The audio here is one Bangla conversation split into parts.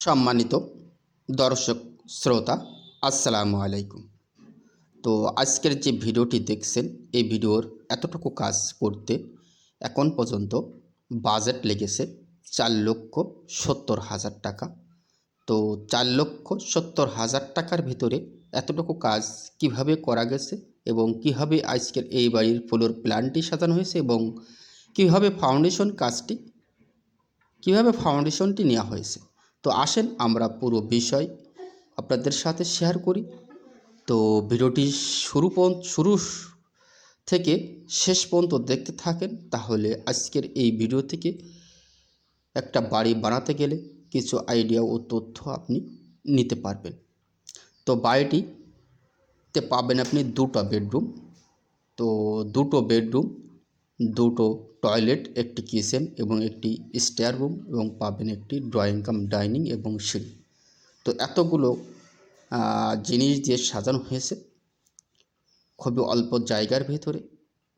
সম্মানিত দর্শক শ্রোতা, আসসালামু আলাইকুম। তো আজকের যে ভিডিওটি দেখছেন, এই ভিডিওর এতটুকু কাজ করতে এখন পর্যন্ত বাজেট লেগেছে 4,70,000 টাকা। তো 4,70,000 টাকার ভিতরে এতটুকু কাজ কিভাবে করা গেছে এবং কিভাবে আজকের এই বাড়ির ফ্লোর প্ল্যানটি সাজানো হয়েছে এবং কিভাবে ফাউন্ডেশনটি নেওয়া হয়েছে, তো আসেন আমরা পুরো বিষয় আপনাদের সাথে শেয়ার করি। তো ভিডিওটি শুরু থেকে শেষ পর্যন্ত দেখতে থাকেন, তাহলে আজকের এই ভিডিও থেকে একটা বাড়ি বানাতে গেলে কিছু আইডিয়া ও তথ্য আপনি নিতে পারবেন। তো বাড়িটিতে পাবেন আপনি দুটো বেডরুম, তো দুটো বেডরুম, দুটো টয়লেট, একটি কিচেন এবং একটি স্টেয়ার রুম, এবং পাবেন একটি ড্রয়িং কাম ডাইনিং এবং সিঁড়ি। তো এতগুলো জিনিস দিয়ে সাজানো হয়েছে খুবই অল্প জায়গার ভিতরে,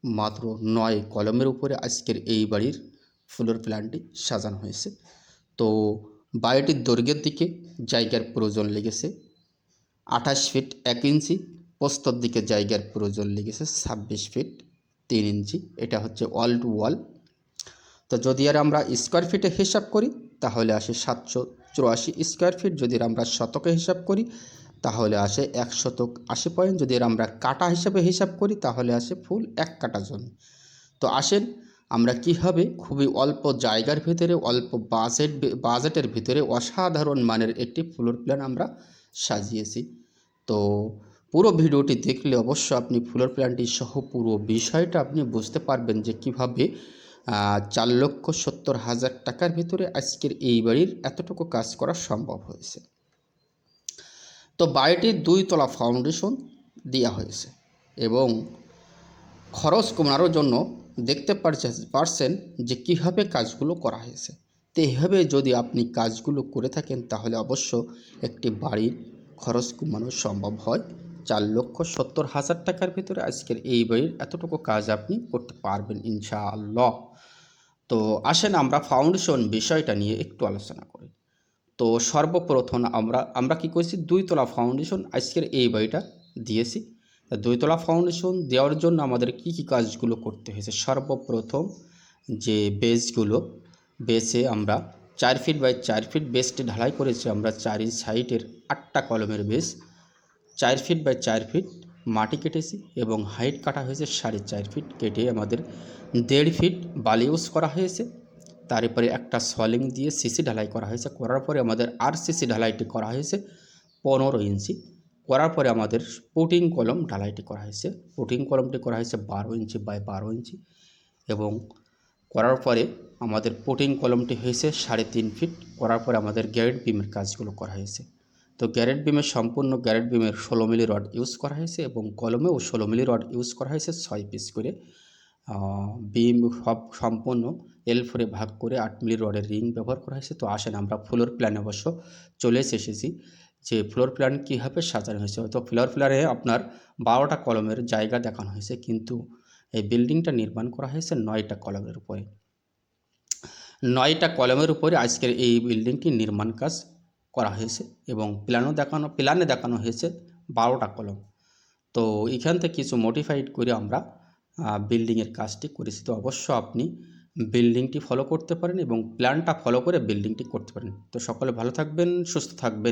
মাত্র 9 কলমের উপরে আজকের এই বাড়ির ফ্লোর প্ল্যানটি সাজানো হয়েছে। তো বাড়িটির দৈর্ঘ্যের দিকে জায়গার প্রয়োজন লেগেছে 28 ফিট 1 ইঞ্চি, প্রস্থর দিকে জায়গার প্রয়োজন লেগেছে 26 ফিট 3 ইঞ্চি। এটা হচ্ছে ওয়াল টু ওয়াল। তো যদি আর আমরা স্কোয়ার ফিটে হিসাব করি তাহলে আসে 784 স্কোয়ার ফিট। যদি আমরা শতকে হিসাব করি তাহলে আসে 180 পয়েন্ট। যদি আমরা কাটা হিসাবে হিসাব করি তাহলে আসে ফুল 1 কাটা জমি। তো আসেন আমরা কীভাবে খুবই অল্প জায়গার ভিতরে অল্প বাজেটের ভিতরে অসাধারণ মানের একটি ফ্লোর প্ল্যান আমরা সাজিয়েছি। তো পুরো ভিডিওটি দেখলে অবশ্য আপনি ফ্লোর প্ল্যানটি সহ পুরো বিষয়টা আপনি বুঝতে পারবেন যে কীভাবে 4,70,000 টাকার ভিতরে আজকের এই বাড়ির এতটুকু কাজ করা সম্ভব হয়েছে। তো বাড়িটির 2 তলা ফাউন্ডেশন দেওয়া হয়েছে এবং খরচ কমানোর জন্য দেখতে পারছেন যে কীভাবে কাজগুলো করা হয়েছে। তো এইভাবে যদি আপনি কাজগুলো করে থাকেন তাহলে অবশ্য একটি বাড়ির খরচ কমানো সম্ভব হয়। 4,70,000 টাকার ভিতরে আজকের এই বাড়ির এতটুকু কাজ আপনি করতে পারবেন ইনশাআল্লাহ। তো আসেন আমরা ফাউন্ডেশন বিষয়টা নিয়ে একটু আলোচনা করি। তো সর্বপ্রথম আমরা কি করেছি, 2 তলা ফাউন্ডেশন আজকের এই বাড়িটা দিয়েছি। 2 তলা ফাউন্ডেশন দেওয়ার জন্য আমাদের কি কাজগুলো করতে হয়েছে, সর্বপ্রথম যে বেসে আমরা 4 ফিট বাই 4 ফিট বেসটি ঢালাই করেছি আমরা 4 সাইডের 8টা কলমের বেস। 4 ফিট বাই 4 ফিট মাটি কেটেছি এবং হাইট কাটা হয়েছে 4.5 ফিট, কেটে আমাদের 1.5 ফিট বালি ইউজ করা হয়েছে। তারপরে একটা সলিং দিয়ে সিসি ঢালাই করা হয়েছে, করার পরে আমাদের আরসিসি ঢালাইটি করা হয়েছে 15 ইঞ্চি। করার পরে আমাদের পুটিং কলম ঢালাইটি করা হয়েছে, পুটিং কলমটি করা হয়েছে 12 ইঞ্চি বাই 12 ইঞ্চি, এবং করার পরে আমাদের পুটিং কলমটি হয়েছে 3.5 ফিট। করার পরে আমাদের গ্যারেট বিমের কাজগুলো করা হয়েছে। তো সম্পূর্ণ গ্যারেট বিমের 16 মিলি রড ইউজ করা হয়েছে এবং কলমেও 16 মিলি রড ইউজ করা হয়েছে 6 পিস করে। বিম সম্পূর্ণ L4 ভাগ করে 8 মিলি রডের রিং ব্যবহার করা হয়েছে। তো আসেন আমরা ফ্লোর প্ল্যানে অবশ্য চলে এসেছি যে ফ্লোর প্ল্যান কীভাবে সাজানো হয়েছে। তো ফ্লোর প্ল্যানে আপনার 12টা কলমের জায়গা দেখানো হয়েছে, কিন্তু এই বিল্ডিংটা নির্মাণ করা হয়েছে 9টা কলমের উপরে। 9টা কলমের উপরে আজকের এই বিল্ডিংটি নির্মাণ কাজ করা হয়েছে এবং প্ল্যানে দেখানো হয়েছে 12টা কলম। তো এখান থেকে কিছু মডিফাইড করে আমরা বিল্ডিংয়ের কাজটি করেছি। তো অবশ্য আপনি বিল্ডিংটি ফলো করতে পারেন এবং প্ল্যানটা ফলো করে বিল্ডিংটি করতে পারেন। তো সকলে ভালো থাকবেন, সুস্থ থাকবেন।